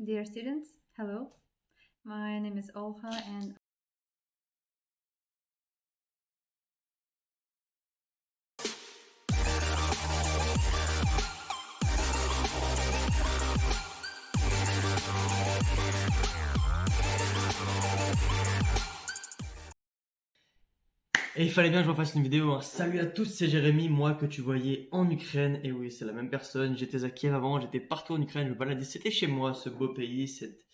Dear students, hello. My name is Olha and Et il fallait bien que je refasse une vidéo, hein. Salut à tous, c'est Jérémy, moi que tu voyais en Ukraine. Et oui, c'est la même personne. J'étais à Kiev avant, j'étais partout en Ukraine, je me baladais. C'était chez moi, ce beau pays, cette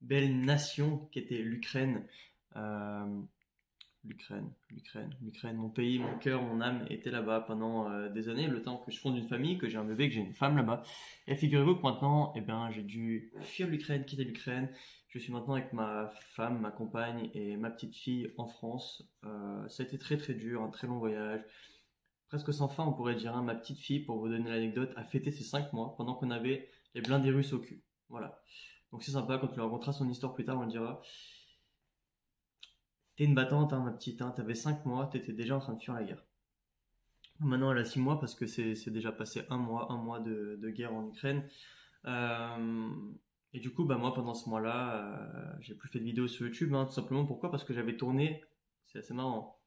belle nation qu'était l'Ukraine. Euh, l'Ukraine, mon pays, mon cœur, mon âme était là-bas pendant des années, le temps que je fonde une famille, que j'ai un bébé, que j'ai une femme là-bas. Et figurez-vous que maintenant, eh ben, j'ai dû fuir l'Ukraine, quitter l'Ukraine. Je suis maintenant avec ma femme, ma compagne et ma petite fille en France. Ça a été très très dur, un très long voyage. Presque sans fin, on pourrait dire, hein. Ma petite fille, pour vous donner l'anecdote, a fêté ses 5 mois pendant qu'on avait les blindés russes au cul. Voilà. Donc c'est sympa, quand tu lui raconteras son histoire plus tard, on le dira. T'es une battante, hein, ma petite, hein. T'avais 5 mois, t'étais déjà en train de fuir la guerre. Maintenant, elle a 6 mois parce que c'est déjà passé un mois de guerre en Ukraine. Euh, et du coup, bah, moi, pendant ce mois-là, j'ai plus fait de vidéos sur YouTube, hein, tout simplement. Pourquoi? Parce que j'avais tourné, c'est assez marrant,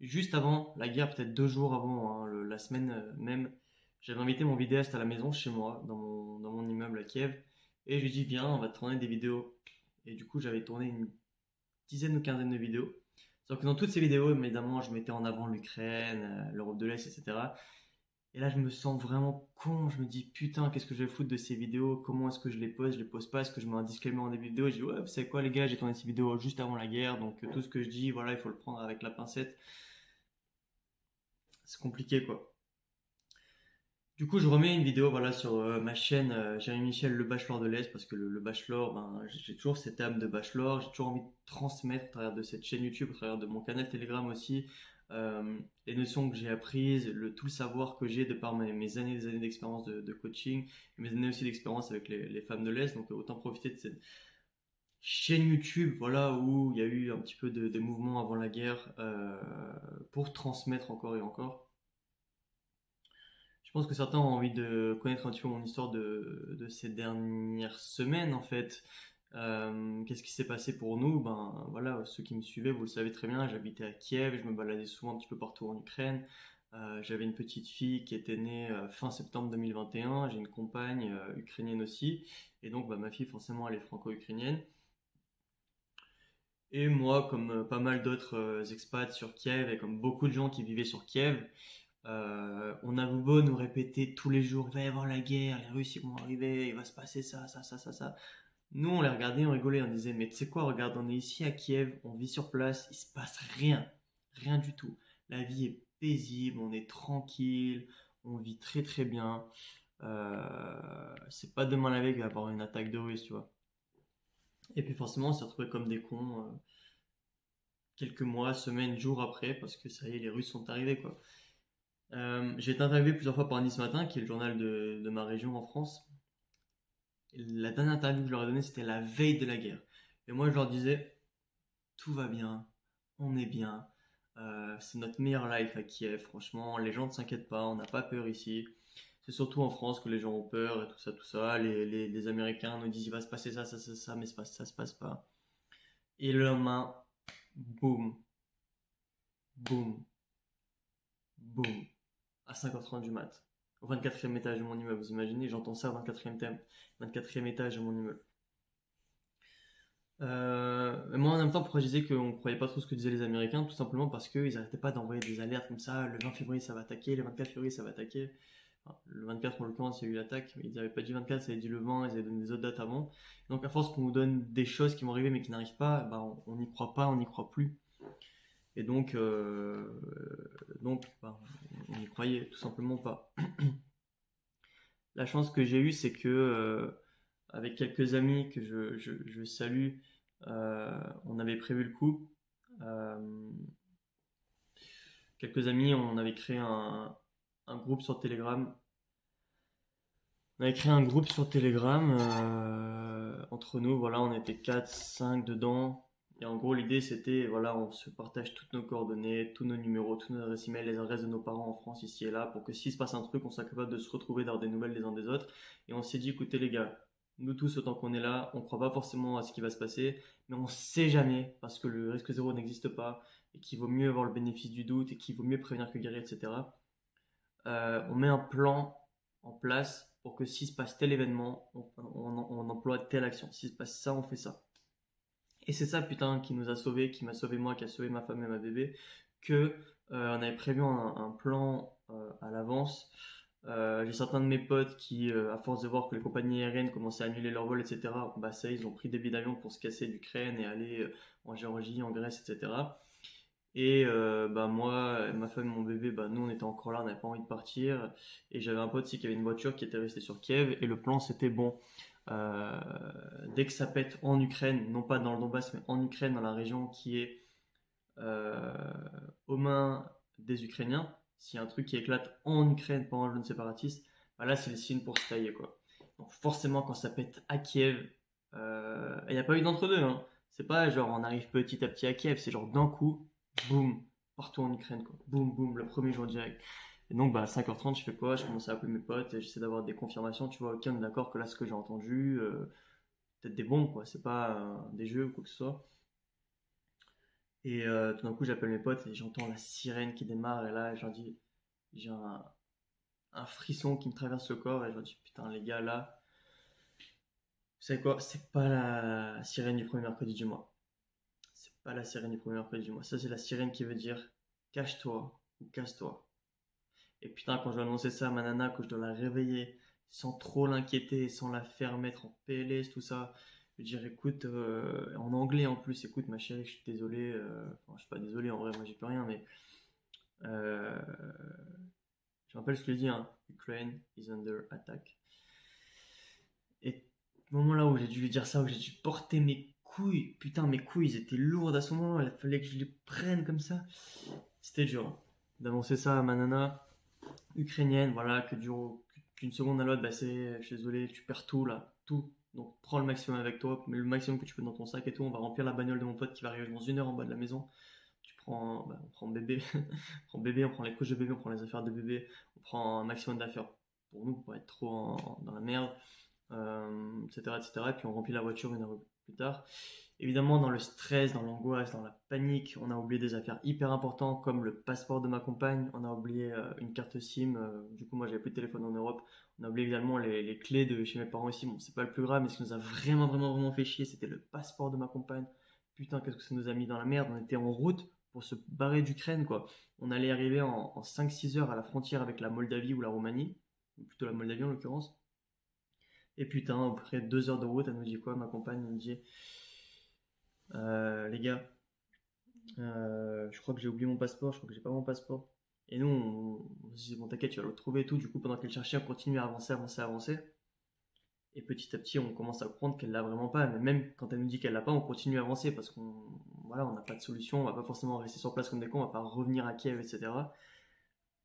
juste avant la guerre, peut-être 2 jours avant, hein, la semaine même, j'avais invité mon vidéaste à la maison chez moi, dans mon immeuble à Kiev. Et je lui ai dit, viens, on va tourner des vidéos. Et du coup, j'avais tourné une dizaine ou quinzaine de vidéos. Sauf que dans toutes ces vidéos, évidemment, je mettais en avant l'Ukraine, l'Europe de l'Est, etc. Et là, je me sens vraiment con. Je me dis, putain, qu'est-ce que je vais foutre de ces vidéos? Comment est-ce que je les pose? Je les pose pas? Est-ce que je mets un disclaimer en début de vidéo? Je dis, ouais, vous savez quoi, les gars, j'ai tourné ces vidéos juste avant la guerre, donc tout ce que je dis, voilà, il faut le prendre avec la pincette. C'est compliqué, quoi. Du coup, je remets une vidéo voilà, sur ma chaîne Jérémy Michel, le bachelor de l'Est, parce que le bachelor, ben, j'ai toujours cette âme de bachelor, j'ai toujours envie de transmettre à travers de cette chaîne YouTube, à travers de mon canal Telegram aussi, euh, les notions que j'ai apprises, tout le savoir que j'ai de par mes années des années d'expérience de coaching, et mes années aussi d'expérience avec les femmes de l'Est, donc autant profiter de cette chaîne YouTube, voilà, où il y a eu un petit peu de mouvements avant la guerre pour transmettre encore et encore. Je pense que certains ont envie de connaître un petit peu mon histoire de ces dernières semaines en fait. Qu'est-ce qui s'est passé pour nous? Ben voilà, ceux qui me suivaient, vous le savez très bien, j'habitais à Kiev, je me baladais souvent un petit peu partout en Ukraine. J'avais une petite fille qui était née fin septembre 2021, j'ai une compagne ukrainienne aussi, et donc bah, ma fille forcément elle est franco-ukrainienne. Et moi, comme pas mal d'autres expats sur Kiev, et comme beaucoup de gens qui vivaient sur Kiev, on a beau nous répéter tous les jours, il va y avoir la guerre, les Russes ils vont arriver, il va se passer ça, ça, ça, ça, ça. Nous, on les regardait, on rigolait, on disait, mais tu sais quoi, regarde, on est ici à Kiev, on vit sur place, il se passe rien, rien du tout. La vie est paisible, on est tranquille, on vit très très bien. C'est pas demain la veille qu'il va y avoir une attaque de Russes, tu vois. Et puis forcément, on s'est retrouvés comme des cons quelques mois, semaines, jours après, parce que ça y est, les Russes sont arrivés, quoi. J'ai été interviewé plusieurs fois par Nice Matin, qui est le journal de ma région en France. Et la dernière interview que je leur ai donnée, c'était la veille de la guerre. Et moi, je leur disais, tout va bien, on est bien, c'est notre meilleure life à Kiev, franchement, les gens ne s'inquiètent pas, on n'a pas peur ici. C'est surtout en France que les gens ont peur et tout ça, tout ça. Les Américains nous disent, il va se passer ça, ça, ça, ça, mais ça se passe pas. Et le lendemain, boum, boum, boum, à 5h30 du mat, au 24e étage de mon immeuble. Vous imaginez, j'entends ça au 24e étage de mon immeuble. Moi en même temps, pourquoi je disais qu'on ne croyait pas trop ce que disaient les Américains? Tout simplement parce qu'ils n'arrêtaient pas d'envoyer des alertes comme ça, le 20 février ça va attaquer, le 24 février ça va attaquer. Enfin, le 24 en l'occurrence il y a eu l'attaque, mais ils n'avaient pas dit 24, ils avaient dit le 20, ils avaient donné des autres dates avant. Donc à force qu'on nous donne des choses qui vont arriver mais qui n'arrivent pas, bah, on n'y croit pas, on n'y croit plus. Et donc bah, on n'y croyait tout simplement pas. La chance que j'ai eue, c'est que avec quelques amis que je salue, on avait prévu le coup. Euh, Quelques amis, on avait créé un groupe sur Telegram. On avait créé un groupe sur Telegram entre nous, voilà, on était 4 5 dedans. Et en gros, l'idée c'était, voilà, on se partage toutes nos coordonnées, tous nos numéros, toutes nos adresses email, les adresses de nos parents en France, ici et là, pour que s'il se passe un truc, on soit capable de se retrouver, d'avoir des nouvelles les uns des autres. Et on s'est dit, écoutez les gars, Nous tous, autant qu'on est là, on ne croit pas forcément à ce qui va se passer, mais on ne sait jamais parce que le risque zéro n'existe pas et qu'il vaut mieux avoir le bénéfice du doute et qu'il vaut mieux prévenir que guérir, etc. On met un plan en place pour que s'il se passe tel événement, on emploie telle action. S'il se passe ça, on fait ça. Et c'est ça, putain, qui nous a sauvés, qui m'a sauvé moi, qui a sauvé ma femme et ma bébé, que on avait prévu un plan à l'avance. J'ai certains de mes potes qui, à force de voir que les compagnies aériennes commençaient à annuler leurs vols, etc., bah ça, ils ont pris des billets d'avion pour se casser d'Ukraine et aller en Géorgie, en Grèce, etc. Et bah moi, ma femme et mon bébé, bah nous on était encore là, on n'avait pas envie de partir. Et j'avais un pote aussi qui avait une voiture qui était restée sur Kiev. Et le plan c'était bon, euh, dès que ça pète en Ukraine, non pas dans le Donbass, mais en Ukraine, dans la région qui est euh, aux mains des Ukrainiens, s'il y a un truc qui éclate en Ukraine pendant le jeûne séparatiste, bah là c'est le signe pour se tailler quoi. Donc forcément quand ça pète à Kiev, il n'y a pas eu d'entre-deux, hein. C'est pas genre on arrive petit à petit à Kiev, c'est genre d'un coup, boum, partout en Ukraine quoi. Boum, boum, le premier jour direct. Et donc bah à 5h30 je fais quoi? Je commence à appeler mes potes et j'essaie d'avoir des confirmations, tu vois, ok on est d'accord que là ce que j'ai entendu, peut-être des bombes quoi, c'est pas des jeux ou quoi que ce soit. Et tout d'un coup, j'appelle mes potes et j'entends la sirène qui démarre. Et là, je leur dis, j'ai un frisson qui me traverse le corps. Et je leur dis, putain, les gars, là, vous savez quoi? C'est pas la sirène du premier mercredi du mois. C'est pas la sirène du premier mercredi du mois. Ça, c'est la sirène qui veut dire, cache-toi ou casse-toi. Et putain, quand je dois annoncer ça à ma nana, que je dois la réveiller sans trop l'inquiéter, sans la faire mettre en PLS, tout ça, je lui dire, écoute, en anglais en plus, écoute, ma chérie, je suis désolé. Enfin, je suis pas désolé, en vrai, moi, j'ai plus rien, mais. Euh, je me rappelle ce que je dis, hein. Ukraine is under attack. Et au moment là où j'ai dû lui dire ça, où j'ai dû porter mes couilles, putain, mes couilles, ils étaient lourdes à ce moment, il fallait que je les prenne comme ça. C'était dur, hein, d'annoncer ça à ma nana ukrainienne, voilà, qu'une seconde à l'autre, bah c'est, je suis désolé, tu perds tout là, tout. Donc prends le maximum avec toi, mais le maximum que tu peux dans ton sac et tout. On va remplir la bagnole de mon pote qui va arriver dans 1 heure en bas de la maison. Tu prends, bah, on prend bébé, on prend bébé, on prend les couches de bébé, on prend les affaires de bébé, on prend un maximum d'affaires pour nous, pour pas être trop dans la merde, etc., etc. Et puis on remplit la voiture 1 heure plus tard. Évidemment, dans le stress, dans l'angoisse, dans la panique, on a oublié des affaires hyper importantes comme le passeport de ma compagne, on a oublié une carte SIM, du coup moi j'avais plus de téléphone en Europe, on a oublié également les clés de chez mes parents ici, bon c'est pas le plus grave, mais ce qui nous a vraiment vraiment vraiment fait chier, c'était le passeport de ma compagne. Putain, qu'est-ce que ça nous a mis dans la merde, on était en route pour se barrer d'Ukraine quoi. On allait arriver en 5-6 heures à la frontière avec la Moldavie ou la Roumanie, ou plutôt la Moldavie en l'occurrence. Et putain, après 2 heures de route, elle nous dit quoi, ma compagne, elle nous dit les gars, je crois que j'ai oublié mon passeport, je crois que j'ai pas mon passeport. Et nous, on se dit, bon, t'inquiète, tu vas le trouver et tout. Du coup, pendant qu'elle cherchait, on continue à avancer, avancer, avancer. Et petit à petit, on commence à comprendre qu'elle l'a vraiment pas. Mais même quand elle nous dit qu'elle l'a pas, on continue à avancer parce qu'on voilà, on n'a pas de solution. On va pas forcément rester sur place comme des cons, on va pas revenir à Kiev, etc.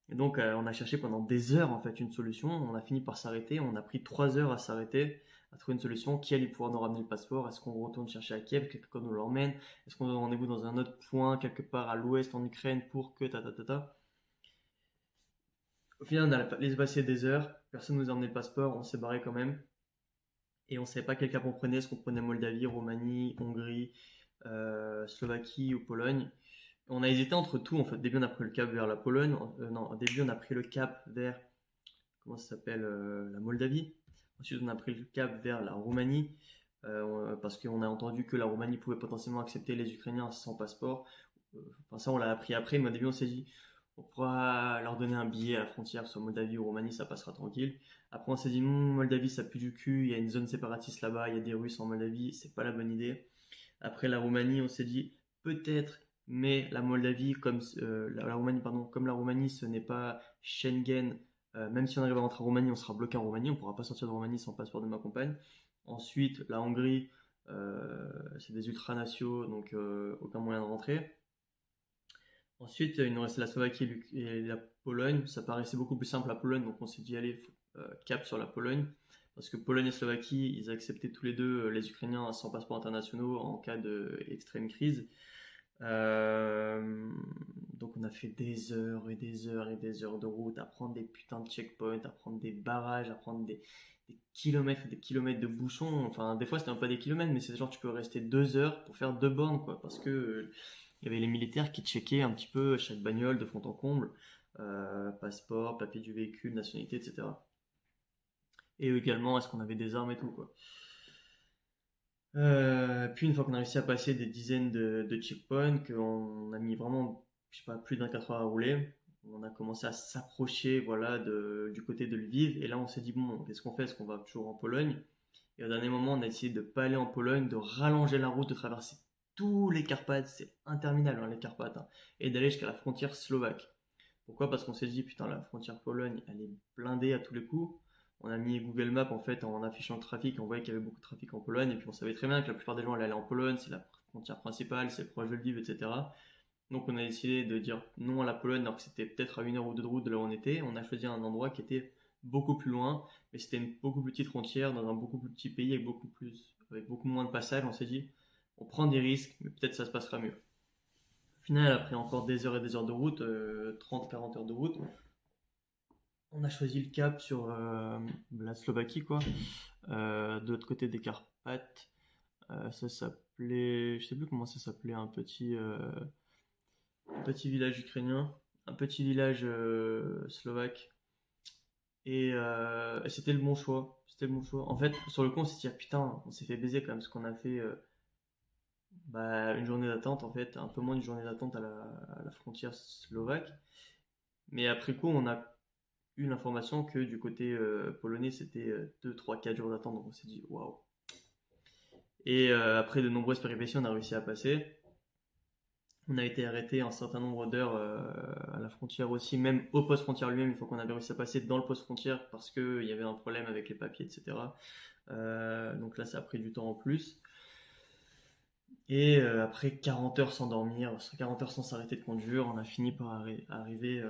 Et donc, on a cherché pendant des heures en fait une solution. On a fini par s'arrêter. On a pris 3 heures à s'arrêter, à trouver une solution. Qui allait pouvoir nous ramener le passeport? Est-ce qu'on retourne chercher à Kiev? Quelqu'un nous l'emmène? Est-ce qu'on donne rendez-vous dans un autre point, quelque part à l'ouest en Ukraine pour que ta ta ta ta? Au final, on a laissé passer des heures. Personne ne nous a emmené le passeport. On s'est barré quand même. Et on ne savait pas quel cap on prenait. Est-ce qu'on prenait Moldavie, Roumanie, Hongrie, Slovaquie ou Pologne? On a hésité entre tout en fait. Au début, on a pris le cap vers la Pologne. Non, au début, on a pris le cap vers comment ça s'appelle, la Moldavie. Ensuite, on a pris le cap vers la Roumanie, parce qu'on a entendu que la Roumanie pouvait potentiellement accepter les Ukrainiens sans passeport. Enfin, ça, on l'a appris après, mais au début, on s'est dit, on pourra leur donner un billet à la frontière, soit Moldavie ou Roumanie, ça passera tranquille. Après, on s'est dit, Moldavie, ça pue du cul, il y a une zone séparatiste là-bas, il y a des Russes en Moldavie, c'est pas la bonne idée. Après, la Roumanie, on s'est dit, peut-être, mais la Moldavie, comme la Roumanie, pardon, comme la Roumanie, ce n'est pas Schengen. Même si on arrive à rentrer en Roumanie, on sera bloqué en Roumanie, on ne pourra pas sortir de Roumanie sans passeport de ma compagne. Ensuite, la Hongrie, c'est des ultranationaux, donc aucun moyen de rentrer. Ensuite, il nous restait la Slovaquie et la Pologne. Ça paraissait beaucoup plus simple la Pologne, donc on s'est dit allez, cap sur la Pologne. Parce que Pologne et Slovaquie, ils acceptaient tous les deux les Ukrainiens sans passeport internationaux en cas d'extrême crise. Euh, donc on a fait des heures et des heures et des heures de route à prendre des putains de checkpoints, à prendre des barrages, à prendre des des kilomètres et des kilomètres de bouchons. Enfin, des fois, c'était même pas des kilomètres, mais c'est genre, tu peux rester 2 heures pour faire 2 bornes, quoi. Parce que il y avait les militaires qui checkaient un petit peu chaque bagnole de fond en comble, passeport, papier du véhicule, nationalité, etc. Et également, est-ce qu'on avait des armes et tout, quoi. Puis une fois qu'on a réussi à passer des dizaines de checkpoints, qu'on a mis vraiment, je sais pas, plus d'24 heures à rouler, on a commencé à s'approcher, voilà, du côté de Lviv. Et là, on s'est dit, bon, qu'est-ce qu'on fait? Est-ce qu'on va toujours en Pologne? Et au dernier moment, on a essayé de pas aller en Pologne, de rallonger la route, de traverser tous les Carpates, c'est interminable, hein, les Carpates, hein, et d'aller jusqu'à la frontière slovaque. Pourquoi? Parce qu'on s'est dit, putain, la frontière Pologne, elle est blindée à tous les coups. On a mis Google Maps en fait en affichant le trafic, on voyait qu'il y avait beaucoup de trafic en Pologne, et puis on savait très bien que la plupart des gens allaient aller en Pologne, c'est la frontière principale, c'est proche de Lviv, etc. Donc on a décidé de dire non à la Pologne alors que c'était peut-être à 1 heure ou 2 de route de là où on était. On a choisi un endroit qui était beaucoup plus loin, mais c'était une beaucoup plus petite frontière dans un beaucoup plus petit pays avec beaucoup moins de passages. On s'est dit, on prend des risques, mais peut-être ça se passera mieux. Au final, après encore des heures et des heures de route, 30-40 heures de route, on a choisi le cap sur la Slovaquie, quoi, de l'autre côté des Carpates. Ça s'appelait, je sais plus comment ça s'appelait, un petit village ukrainien, un petit village slovaque. Et c'était le bon choix. C'était le bon choix. En fait, sur le coup, on s'est dit, ah, putain, on s'est fait baiser quand même, parce qu'on a fait une journée d'attente, en fait, un peu moins d'une journée d'attente à la frontière slovaque. Mais après coup, on a eu l'information que du côté polonais, c'était 2, 3, 4 jours d'attente. Donc on s'est dit, waouh. Et après de nombreuses péripéties, on a réussi à passer. On a été arrêté un certain nombre d'heures à la frontière aussi, même au poste frontière lui-même, une fois qu'on avait réussi à passer dans le poste frontière parce qu'il y avait un problème avec les papiers, etc. Donc là, ça a pris du temps en plus. Et après 40 heures sans dormir, 40 heures sans s'arrêter de conduire, on a fini par arriver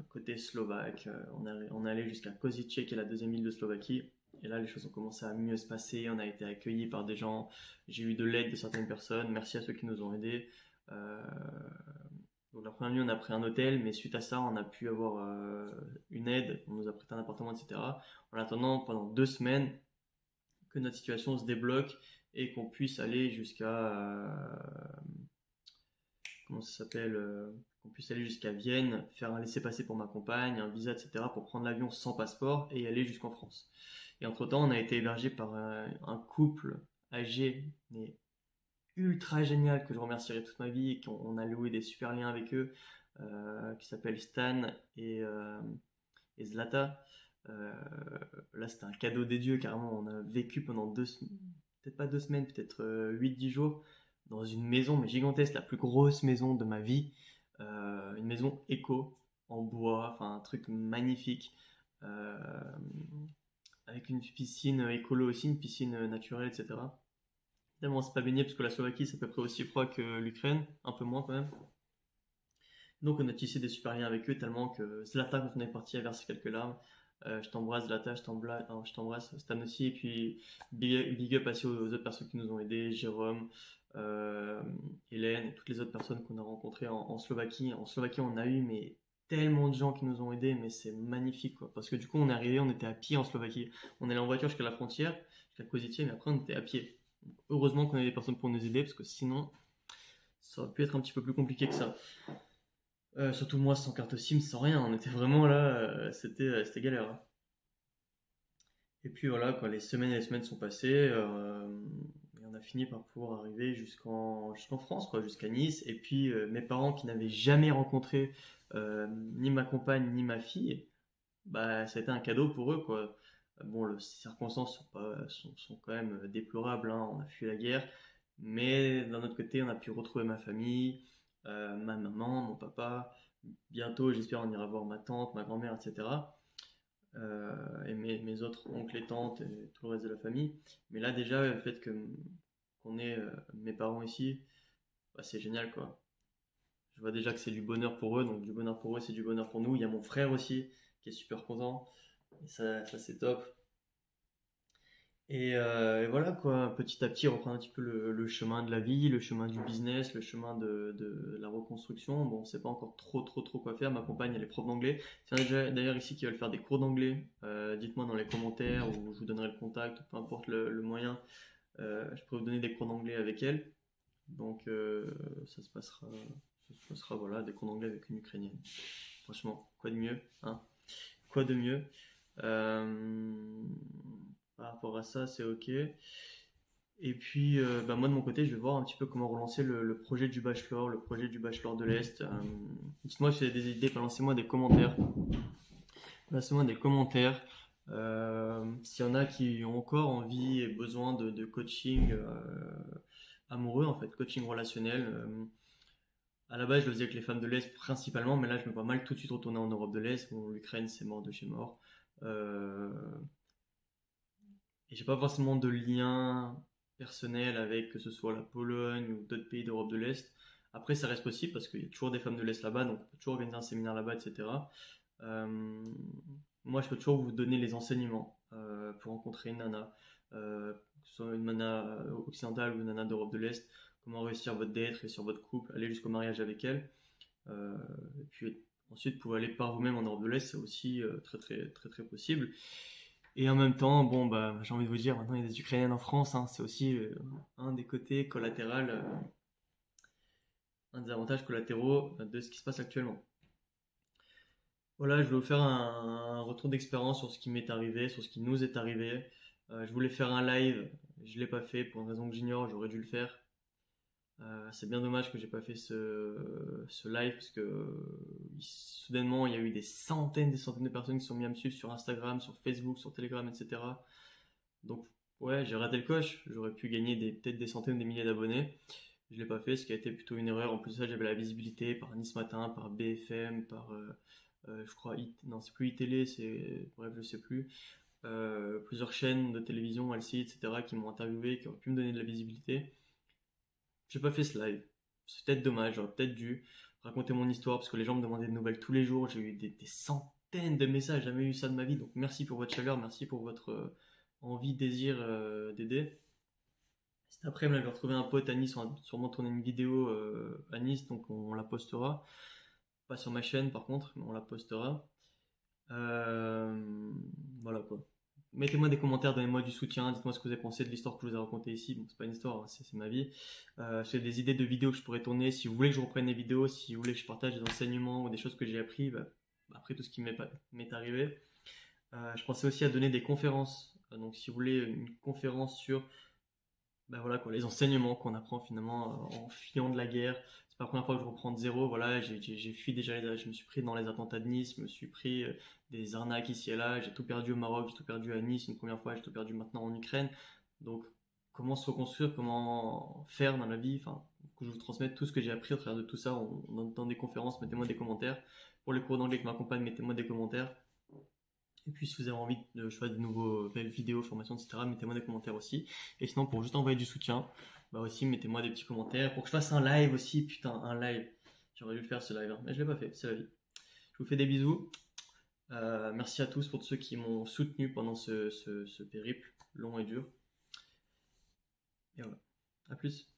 côté slovaque. On est allé jusqu'à Kozice, qui est la deuxième île de Slovaquie. Et là, les choses ont commencé à mieux se passer. On a été accueillis par des gens. J'ai eu de l'aide de certaines personnes. Merci à ceux qui nous ont aidés. Euh, donc la première nuit, on a pris un hôtel, mais suite à ça, on a pu avoir une aide. On nous a prêté un appartement, etc. En attendant, pendant 2 semaines, que notre situation se débloque et qu'on puisse aller jusqu'à comment ça s'appelle qu'on puisse aller jusqu'à Vienne, faire un laissez-passer pour ma compagne, un visa, etc. pour prendre l'avion sans passeport et aller jusqu'en France. Et entre-temps, on a été hébergé par un couple âgé, mais ultra génial, que je remercierai toute ma vie, et qu'on a loué des super liens avec eux, qui s'appellent Stan et Zlata. Euh, Là, c'était un cadeau des dieux, carrément. On a vécu pendant peut-être pas 2 semaines, peut-être 8-10 jours, dans une maison, mais gigantesque, la plus grosse maison de ma vie. Une maison éco, en bois, enfin un truc magnifique. Euh, Avec une piscine écolo aussi, une piscine naturelle, etc. Évidemment, on s'est pas baigné parce que la Slovaquie, c'est à peu près aussi froid que l'Ukraine, un peu moins quand même. Donc on a tissé des super liens avec eux tellement que Zlatan, quand on est parti, a versé quelques larmes. Je t'embrasse Zlatan, je t'embrasse Stan aussi. Et puis big up aussi aux autres personnes qui nous ont aidés, Jérôme, euh, Hélène et toutes les autres personnes qu'on a rencontrées en Slovaquie. En Slovaquie, on a eu mais tellement de gens qui nous ont aidés, mais c'est magnifique quoi. Parce que du coup, on est arrivé, on était à pied en Slovaquie. On est allé en voiture jusqu'à la frontière, jusqu'à Kozice, mais après on était à pied. Donc, heureusement qu'on avait des personnes pour nous aider, parce que sinon, ça aurait pu être un petit peu plus compliqué que ça. Surtout moi sans carte SIM, sans rien, on était vraiment là, c'était galère, hein. Et puis voilà, quand les semaines et les semaines sont passées, et on a fini par pouvoir arriver jusqu'en France, quoi, jusqu'à Nice. Et puis mes parents qui n'avaient jamais rencontré ni ma compagne ni ma fille, bah ça a été un cadeau pour eux, quoi. Bon, les circonstances sont quand même déplorables, hein. On a fui la guerre, mais d'un autre côté, on a pu retrouver ma famille, ma maman, mon papa. Bientôt, j'espère, on ira voir ma tante, ma grand-mère, etc. Et mes autres oncles et tantes et tout le reste de la famille. Mais là, déjà, le fait qu'on ait mes parents ici, bah, c'est génial, quoi. Je vois déjà que c'est du bonheur pour eux, donc du bonheur pour eux, c'est du bonheur pour nous. Il y a mon frère aussi, qui est super content. Et ça c'est top. Et voilà quoi, petit à petit reprendre un petit peu le chemin de la vie, le chemin du business, le chemin de la reconstruction. Bon, on sait pas encore trop quoi faire. Ma compagne elle est prof d'anglais. Si y en a déjà d'ailleurs ici qui veulent faire des cours d'anglais, dites-moi dans les commentaires ou je vous donnerai le contact, peu importe le moyen. Je peux vous donner des cours d'anglais avec elle. Donc ça se passera voilà, des cours d'anglais avec une Ukrainienne. Franchement, quoi de mieux, hein? Quoi de mieux? Euh, Par rapport à ça, c'est ok. Et puis, bah, moi de mon côté, je vais voir un petit peu comment relancer le projet du bachelor, le projet du bachelor de l'Est. Dites-moi si vous avez des idées, balancez-moi des commentaires. Balancez-moi des commentaires. S'il y en a qui ont encore envie et besoin de coaching amoureux, en fait, coaching relationnel. À la base, je le faisais avec les femmes de l'Est principalement, mais là, je me vois mal tout de suite retourner en Europe de l'Est. Bon, l'Ukraine, c'est mort de chez mort. Euh, et j'ai pas forcément de lien personnel avec que ce soit la Pologne ou d'autres pays d'Europe de l'Est. Après, ça reste possible parce qu'il y a toujours des femmes de l'Est là-bas, donc on peut toujours organiser un séminaire là-bas, etc. Euh, Moi, je peux toujours vous donner les enseignements pour rencontrer une nana, que ce soit une nana occidentale ou une nana d'Europe de l'Est, comment réussir votre date, réussir votre couple, aller jusqu'au mariage avec elle. Et puis ensuite, vous pouvez aller par vous-même en Europe de l'Est, c'est aussi très possible. Et en même temps, bon, bah, j'ai envie de vous dire, maintenant il y a des Ukrainiennes en France, hein, c'est aussi un des côtés collatéraux, un des avantages collatéraux de ce qui se passe actuellement. Voilà, je vais vous faire un retour d'expérience sur ce qui m'est arrivé, sur ce qui nous est arrivé. Je voulais faire un live, je l'ai pas fait pour une raison que j'ignore, j'aurais dû le faire. C'est bien dommage que j'ai pas fait ce live parce que soudainement il y a eu des centaines de personnes qui sont mis à me suivre sur Instagram, sur Facebook, sur Telegram, etc. Donc ouais, j'ai raté le coche. J'aurais pu gagner peut-être des centaines, des milliers d'abonnés. Je l'ai pas fait, ce qui a été plutôt une erreur. En plus de ça, j'avais la visibilité par Nice Matin, par BFM, par je crois non c'est plus iTélé, c'est bref je sais plus. Plusieurs chaînes de télévision, LCI, etc. qui m'ont interviewé, qui auraient pu me donner de la visibilité. J'ai pas fait ce live. C'est peut-être dommage, j'aurais peut-être dû raconter mon histoire parce que les gens me demandaient des nouvelles tous les jours. J'ai eu des centaines de messages, jamais eu ça de ma vie. Donc merci pour votre chaleur, merci pour votre envie, désir d'aider. Cet après-midi, je vais retrouver un pote à Nice, on va sûrement tourner une vidéo à Nice, donc on la postera. Pas sur ma chaîne par contre, mais on la postera. Euh, voilà quoi. Mettez-moi des commentaires, donnez-moi du soutien, dites-moi ce que vous avez pensé de l'histoire que je vous ai racontée ici. Bon, c'est pas une histoire, hein, c'est ma vie. Si vous avez des idées de vidéos que je pourrais tourner, si vous voulez que je reprenne des vidéos, si vous voulez que je partage des enseignements ou des choses que j'ai appris, bah, après tout ce qui m'est arrivé. Je pensais aussi à donner des conférences. Donc si vous voulez une conférence sur bah voilà quoi, les enseignements qu'on apprend finalement en fuyant de la guerre. C'est pas la première fois que je reprends de zéro. Voilà, j'ai fui déjà, je me suis pris dans les attentats de Nice, je me suis pris des arnaques ici et là. J'ai tout perdu au Maroc, j'ai tout perdu à Nice une première fois, j'ai tout perdu maintenant en Ukraine. Donc comment se reconstruire, comment faire dans la vie, enfin que je vous transmette tout ce que j'ai appris au travers de tout ça dans des conférences. Mettez-moi des commentaires. Pour les cours d'anglais qui m'accompagnent, mettez-moi des commentaires. Et puis si vous avez envie de choisir de nouveaux belles vidéos, formations, etc., mettez-moi des commentaires aussi. Et sinon pour juste envoyer du soutien, bah aussi mettez-moi des petits commentaires. Pour que je fasse un live aussi, putain, un live. J'aurais dû le faire ce live, hein, mais je l'ai pas fait, c'est la vie. Je vous fais des bisous. Merci à tous pour ceux qui m'ont soutenu pendant ce périple long et dur. Et voilà. À plus.